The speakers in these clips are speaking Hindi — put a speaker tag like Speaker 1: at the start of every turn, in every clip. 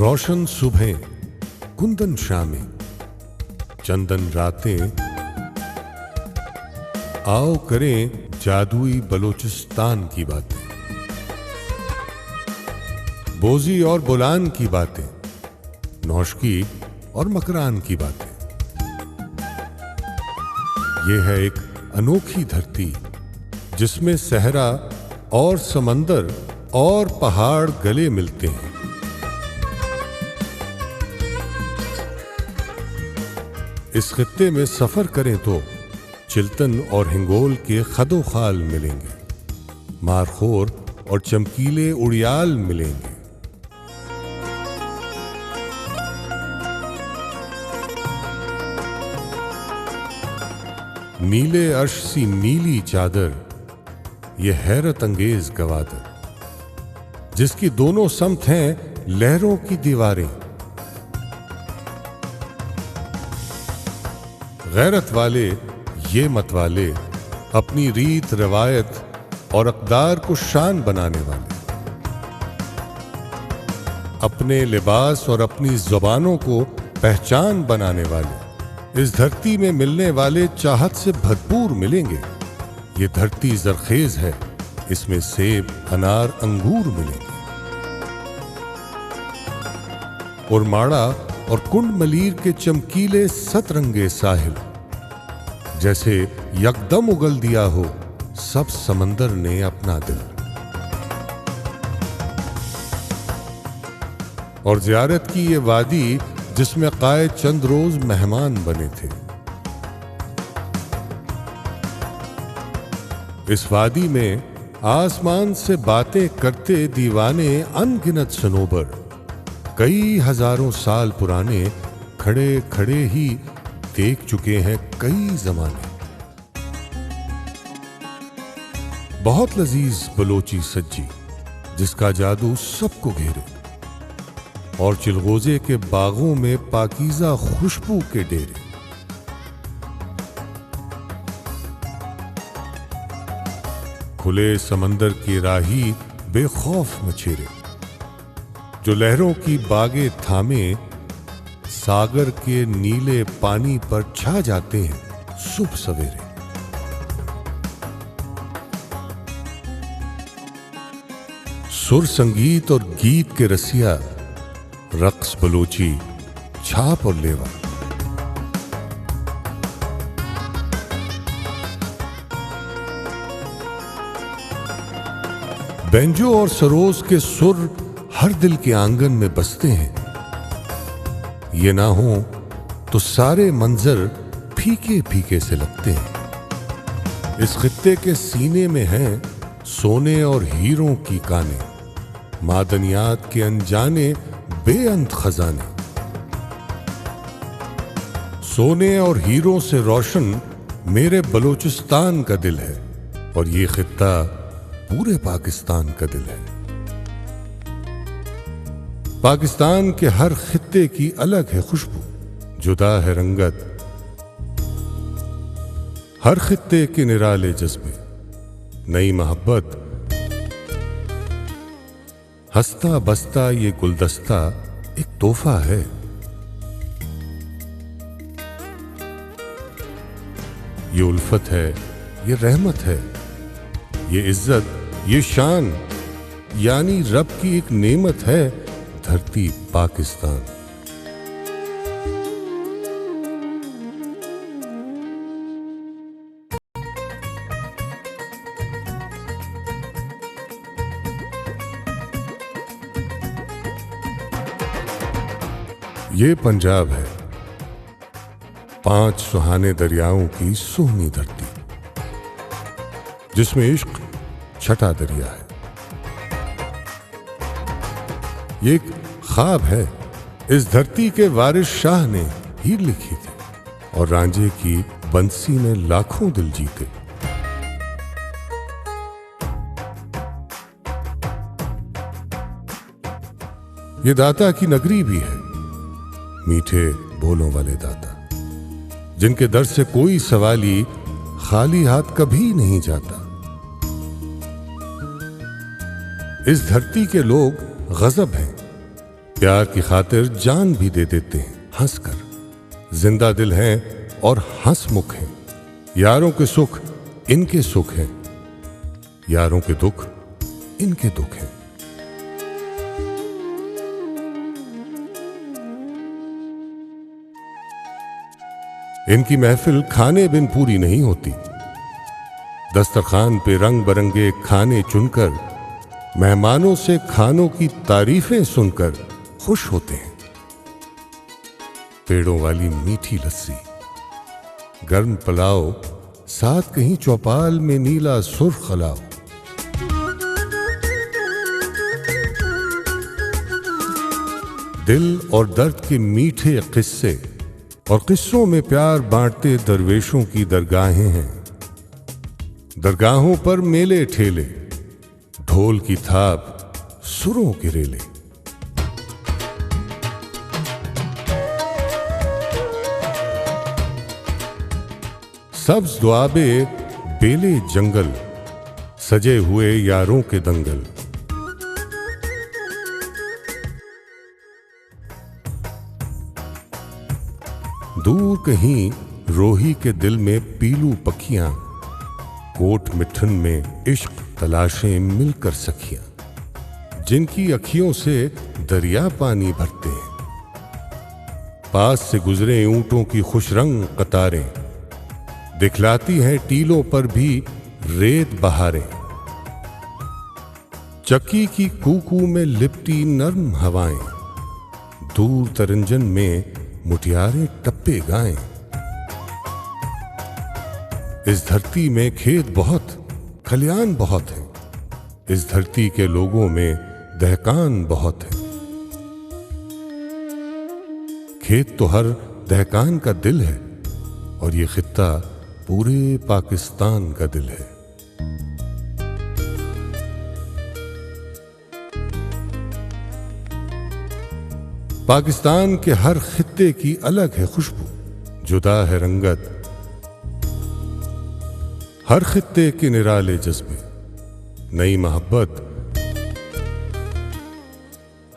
Speaker 1: रोशन सुबह, कुंदन शामें, चंदन रातें, आओ करें जादुई बलोचिस्तान की बातें, बोजी और बोलान की बातें, नौशकी और मकरान की बातें। यह है एक अनोखी धरती जिसमें सहरा और समंदर और पहाड़ गले मिलते हैं। इस खित्ते में सफर करें तो चिल्तन और हिंगोल के खदो खाल मिलेंगे, मारखोर और चमकीले उड़ियाल मिलेंगे। नीले अर्श सी नीली चादर, यह हैरत अंगेज गवादर, जिसकी दोनों समत हैं लहरों की दीवारें। गैरत वाले ये मतवाले, अपनी रीत रवायत और अक़दार को शान बनाने वाले, अपने लिबास और अपनी ज़ुबानों को पहचान बनाने वाले, इस धरती में मिलने वाले चाहत से भरपूर मिलेंगे। ये धरती जरखेज है, इसमें सेब, अनार, अंगूर मिलेंगे। और माड़ा और कुंड मलीर के चमकीले सतरंगे साहिल, जैसे यकदम उगल दिया हो सब समंदर ने अपना दिल। और ज़ियारत की ये वादी जिसमें कायद चंद रोज मेहमान बने थे। इस वादी में आसमान से बातें करते दीवाने अनगिनत सनोबर, कई हजारों साल पुराने, खड़े खड़े ही देख चुके हैं कई जमाने। बहुत लजीज बलोची सज्जी जिसका जादू सबको घेरे, और चिलगोजे के बागों में पाकीज़ा खुशबू के डेरे। खुले समंदर की राही बेखौफ मछेरे, जो लहरों की बागे थामे सागर के नीले पानी पर छा जाते हैं सुबह सवेरे। सुर संगीत और गीत के रसिया, रक्स बलोची, छाप और लेवा। बेंजो और सरोज के सुर हर दिल के आंगन में बसते हैं। ये ना हो तो सारे मंजर फीके फीके से लगते हैं। इस खित्ते के सीने में हैं सोने और हीरों की काने, मादनियात के अनजाने बेअंत खजाने। सोने और हीरों से रोशन मेरे बलोचिस्तान का दिल है, और ये खित्ता पूरे पाकिस्तान का दिल है। पाकिस्तान के हर खित्ते की अलग है खुशबू, जुदा है रंगत, हर खित्ते के निराले जज्बे, नई मोहब्बत। हंसता बसता ये गुलदस्ता एक तोहफा है। ये उल्फत है, ये रहमत है, ये इज्जत, ये शान, यानी रब की एक नेमत है धरती पाकिस्तान। ये पंजाब है, 5 सुहाने दरियाओं की सोहनी धरती, जिसमें इश्क छठा दरिया है। ये एक ख्वाब है, इस धरती के वारिस शाह ने हीर लिखी थी, और रांझे की बंसी ने लाखों दिल जीते। ये दाता की नगरी भी है, मीठे बोलों वाले दाता, जिनके दर से कोई सवाली खाली हाथ कभी नहीं जाता। इस धरती के लोग गजब हैं, प्यार की खातिर जान भी दे देते हैं हंसकर। जिंदा दिल हैं और हंसमुख हैं। यारों के सुख इनके सुख हैं, यारों के दुख इनके दुख हैं। इनकी महफिल खाने बिन पूरी नहीं होती। दस्तरखान पे रंग बरंगे खाने चुनकर मेहमानों से खानों की तारीफें सुनकर खुश होते हैं। पेड़ों वाली मीठी लस्सी, गर्म पुलाव, साथ कहीं चौपाल में नीला सुर्ख अलाव। दिल और दर्द के मीठे किस्से और किस्सों में प्यार बांटते दरवेशों की दरगाहें हैं। दरगाहों पर मेले ठेले, ढोल की थाप, सुरों के रेले। सब्ज दुआबे बेले जंगल, सजे हुए यारों के दंगल। दूर कहीं रोही के दिल में पीलू पखियां, कोट मिठन में इश्क तलाशें मिलकर सखियां, जिनकी अखियों से दरिया पानी भरते हैं। पास से गुजरे ऊंटों की खुश रंग कतारें, दिखलाती हैं टीलों पर भी रेत बहारें। चक्की की कूकू में लिपटी नर्म हवाएं, दूर तरंजन में मुटियारे टप्पे गाएं। इस धरती में खेत बहुत, खलियान बहुत है। इस धरती के लोगों में दहकान बहुत है। खेत तो हर दहकान का दिल है और ये खित्ता पूरे पाकिस्तान का दिल है। पाकिस्तान के हर खित्ते की अलग है खुशबू, जुदा है रंगत। हर खित्ते के निराले जज्बे, नई मोहब्बत।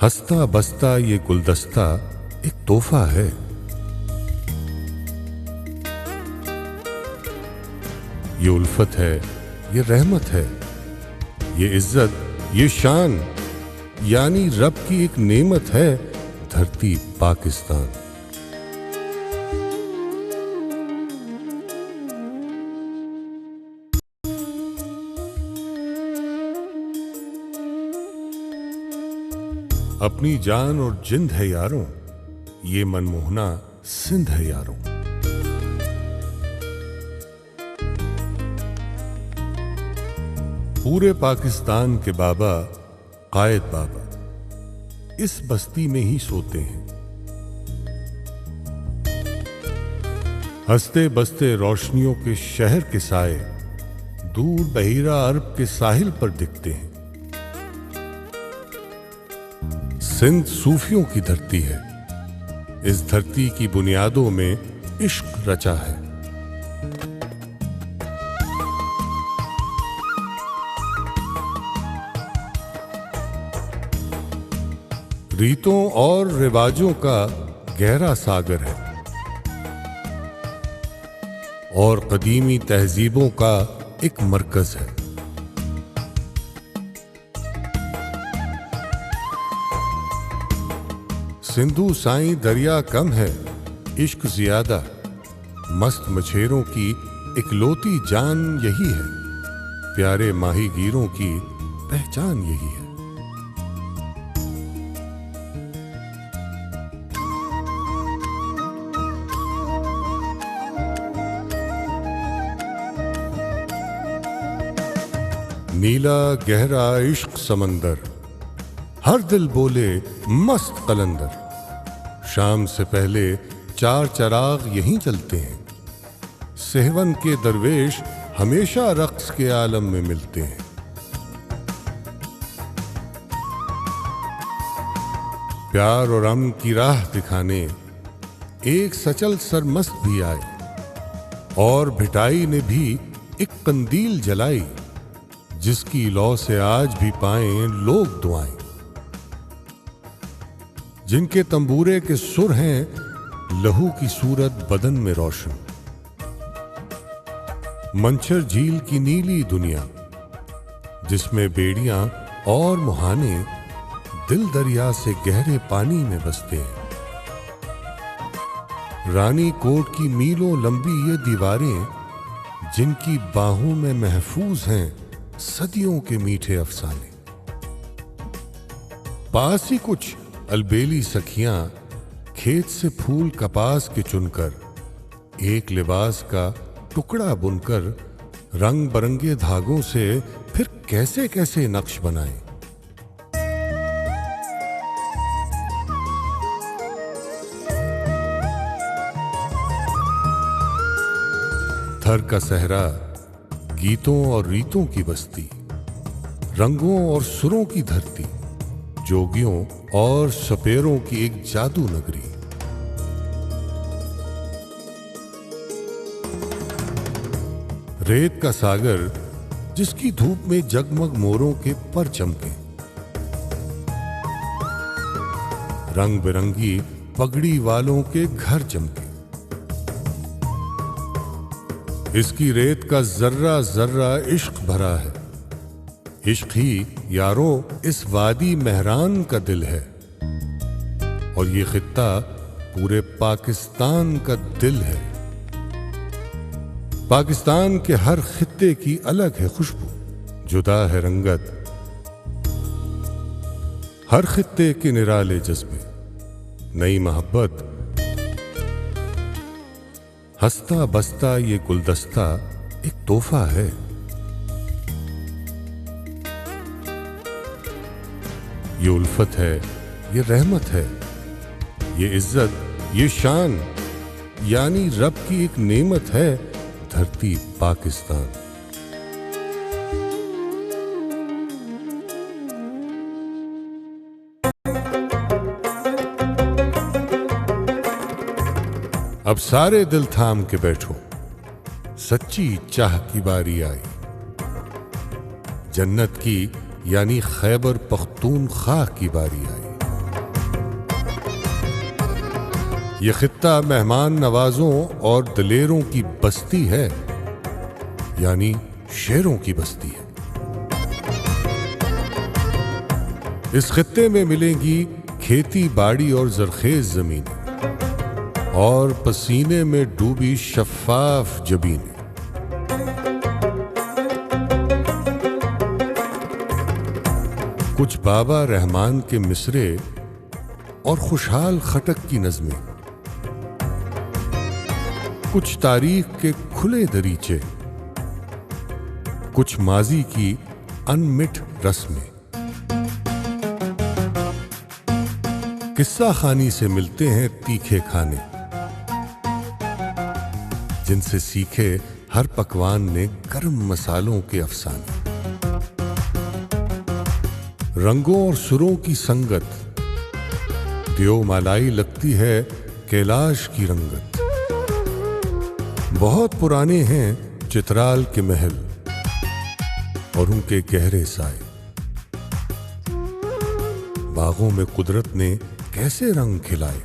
Speaker 1: हंसता बसता ये गुलदस्ता एक तोहफा है। ये उल्फत है, ये रहमत है, ये इज्जत, ये शान, यानी रब की एक नेमत है धरती पाकिस्तान। अपनी जान और जिंद है यारों, ये मनमोहना सिंध है यारों। पूरे पाकिस्तान के बाबा कायद बाबा इस बस्ती में ही सोते हैं। हंसते बसते रोशनियों के शहर के साए दूर बहीरा अरब के साहिल पर दिखते हैं। सिंध सूफियों की धरती है। इस धरती की बुनियादों में इश्क रचा है। रीतों और रिवाजों का गहरा सागर है और कदीमी तहजीबों का एक मरकज है। सिंधु साईं दरिया कम है, इश्क ज्यादा। मस्त मछेरों की इकलौती जान यही है। प्यारे माहीगीरों की पहचान यही है। नीला गहरा इश्क समंदर, हर दिल बोले मस्त कलंदर। शाम से पहले 4 चराग यहीं जलते हैं। सेहवन के दरवेश हमेशा रक्स के आलम में मिलते हैं। प्यार और अमन की राह दिखाने एक सचल सरमस्त भी आए और भिटाई ने भी एक कंदील जलाई, जिसकी लौ से आज भी पाएं लोग दुआएं। जिनके तंबूरे के सुर हैं लहू की सूरत बदन में रोशन। मंचर झील की नीली दुनिया जिसमें बेड़ियां और मुहाने दिल दरिया से गहरे पानी में बसते हैं। रानी कोट की मीलों लंबी ये दीवारें जिनकी बाहों में महफूज हैं सदियों के मीठे अफसाने। पास ही कुछ अलबेली सखियां खेत से फूल कपास के चुनकर एक लिबास का टुकड़ा बुनकर रंग बरंगे धागों से फिर कैसे कैसे नक्श बनाए। थर का सहरा गीतों और रीतों की बस्ती, रंगों और सुरों की धरती, जोगियों और सपेरों की एक जादू नगरी। रेत का सागर जिसकी धूप में जगमग मोरों के पर चमके, रंग बिरंगी पगड़ी वालों के घर चमके। इसकी रेत का जर्रा जर्रा इश्क भरा है। इश्क ही यारों इस वादी मेहरान का दिल है। और ये खित्ता पूरे पाकिस्तान का दिल है। पाकिस्तान के हर खित्ते की अलग है खुशबू, जुदा है रंगत। हर खित्ते के निराले जज्बे, नई मोहब्बत। हंसता बसता ये गुलदस्ता एक तोहफा है। ये उल्फत है, ये रहमत है, ये इज्जत, ये शान, यानी रब की एक नेमत है धरती पाकिस्तान। अब सारे दिल थाम के बैठो, सच्ची चाह की बारी आई। जन्नत की यानी खैबर पख्तूनख्वा की बारी आई। ये खित्ता मेहमान नवाजों और दलेरों की बस्ती है, यानी शेरों की बस्ती है। इस खित्ते में मिलेंगी खेती बाड़ी और जरखेज जमीनें और पसीने में डूबी शफाफ जबीनें। कुछ बाबा रहमान के मिसरे और खुशहाल खटक की नज़में, कुछ तारीख के खुले दरीचे, कुछ माजी की अनमिट रस्में। किस्सा खानी से मिलते हैं तीखे खाने, जिनसे सीखे हर पकवान ने गर्म मसालों के अफसाने। रंगों और सुरों की संगत, देवमालाई लगती है कैलाश की रंगत। बहुत पुराने हैं चित्राल के महल और उनके गहरे साए। बागों में कुदरत ने कैसे रंग खिलाए।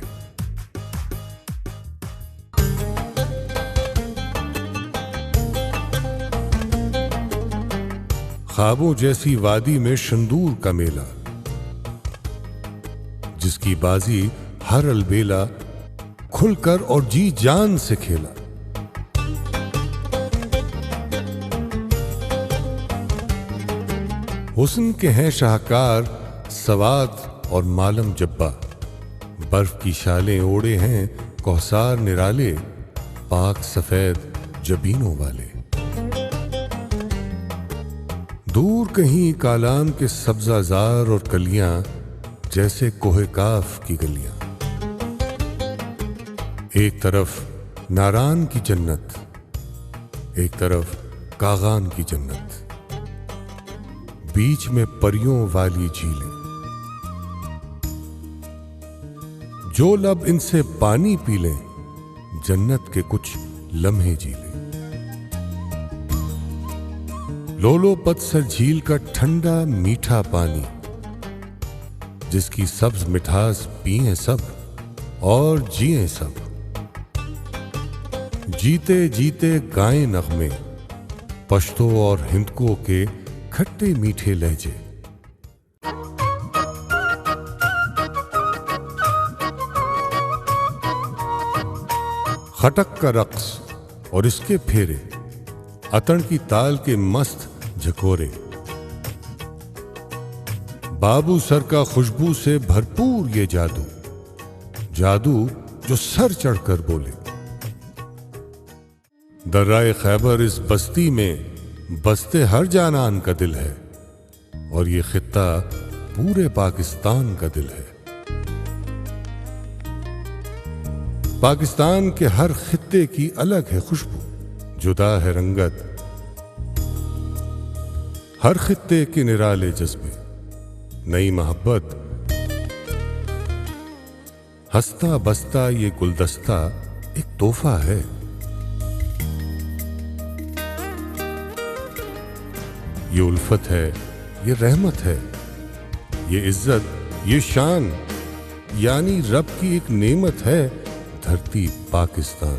Speaker 1: ख्वाबों जैसी वादी में शंदूर का मेला, जिसकी बाजी हर अलबेला खुलकर और जी जान से खेला। हुस्न के हैं शाहकार सवाद और मालम जब्बा। बर्फ की शालें ओढ़े हैं कौसार निराले, पाक सफेद जबीनों वाले। दूर कहीं कालाम के सब्जाजार और कलियां जैसे कोहे काफ की गलियां। एक तरफ नारान की जन्नत, एक तरफ कागान की जन्नत, बीच में परियों वाली झीलें। जो लब इनसे पानी पी लें, जन्नत के कुछ लम्हे जी लें। लोलो पतसर झील का ठंडा मीठा पानी, जिसकी सब्ज मिठास पिए सब और जिए सब। जीते जीते गाएं नगमे पश्तो और हिंदको के खट्टे मीठे लहजे। खटक का रक्स और इसके फेरे, अतण की ताल के मस्त झकोरे, बाबू सर का खुशबू से भरपूर ये जादू, जादू जो सर चढ़कर बोले। दर्राए खैबर इस बस्ती में बसते हर जानान का दिल है, और ये खित्ता पूरे पाकिस्तान का दिल है। पाकिस्तान के हर खित्ते की अलग है खुशबू, जुदा है रंगत, हर खित्ते के निराले जज्बे, नई मोहब्बत, हंसता बसता ये गुलदस्ता एक तोहफा है। ये उल्फत है, ये रहमत है, ये इज्जत, ये शान, यानी रब की एक नेमत है धरती पाकिस्तान।